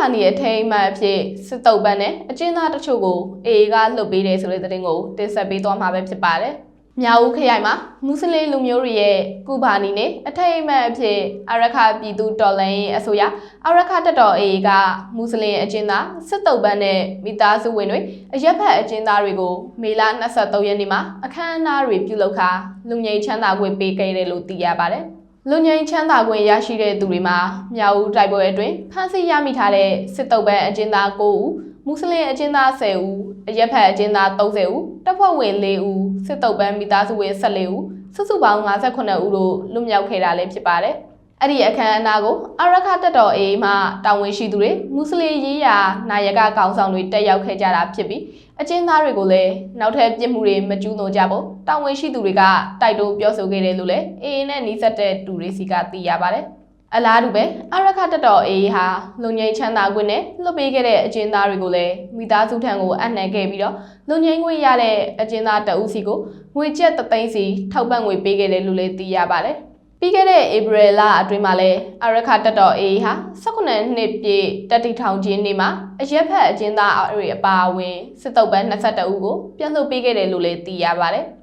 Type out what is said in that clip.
ဘာနီရဲ့ထိမ်းမှန်အဖြစ်စစ်တုပ်ပန်းနဲ့အကျဉ်းသားတချို့ကိုအေကလှုပ်ပေးတယ်ဆိုတဲ့သတင်းကိုတင်ဆက်ပေးသွားမှာပဲဖြစ်ပါတယ်။မြောက်ဦးခရိုင်မှာမွတ်စလင်လူမျိုးတွေရဲ့ကုဘာနီနဲ့အထိမ်းမှန်အဖြစ်အာရခပြည်သူတော်လှန်ရေးအစိုးရအာရခတပ်တော်အေကမွတ်စလင်အကျဉ်းသားစစ်တုပ်ပန်းနဲ့မိသားစုဝင်တွေအရက်ဖက်အကျဉ်းသားတွေကိုမေလ23ရက်နေ့မှာအခမ်းအနားတွေပြုလုပ်ခါလူငယ်ချမ်းသာခွင့်ပေးခဲ့တယ်လို့သိရပါတယ်။လူငယ်ချမ်းသာခွင့်ရရှိတဲ့သူတွေမှာမြောက်ဦးတိုက်ပွဲအတွင်းဖမ်းဆီးရမိထားတဲ့စစ်တုပ်ပန်းအကျဉ်းသား9ဦးမွတ်စလင်အကျဉ်းသား10ဦးအရက်ဖက်အကျဉ်းသား30ဦးတပ်ဖွဲ့ဝင်4ဦးစစ်တုပ်ပန်းမိသားစုဝင်14ဦးစုစုပေါင်း58ဦးတို့လွတ်မြောက်ခဲ့တာလည်းဖြစ်ပါတယ်။အဲ့ဒီအခမ်းအနားကိုအာရခတပ်တော်အေမှတာဝန်ရှိသူတွေမွတ်စလင်ရေးရာနာယကခေါင်းဆောင်တွေတက်ရောက်ခဲ့ကြတာဖြစ်ပြီးအကျဉ်းသားတွေကိုလည်းနောက်ထပ်ပြစ်မှုတွေမကျူးလွန်ကြဖို့တာဝန်ရှိသူတွေကတိုက်တွန်းပြောဆိုခဲ့တယ်လို့လည်းအေနဲ့နှီးစပ်တဲ့သူတွေစီကသိရပါတယ်။အလားတူပဲအာရခတပ်တော်အေဟာလူငယ်ချမ်းသာခွင့်နဲ့လွတ်ပေးခဲ့တဲ့အကျဉ်းသားတွေကိုလည်းမိသားစုထံကိုအနှံခဲ့ပြီးတော့လူငယ်ခွင့်ရတဲ့အကျဉ်းသားတအုပ်စီကိုငွေကျပ်3သိန်းစီထောက်ပံ့ငွေပေးခဲ့တယ်လို့လည်းသိရပါတယ်။ပြီးခဲ့တဲ့ဧပြီလအတွင်းမှာလည်းအာရခတပ်တော်အေဟာ18နှစ်ပြည့်တက်တီထောင်ချင်းနေ့မှာအရက်ဖက်အကျဉ်းသားတွေအပါအဝင်စစ်တုပ်ပန်း22ဦးကိုပြန်လွှတ်ပေးခဲ့တယ်လို့လည်းသိရပါတယ်။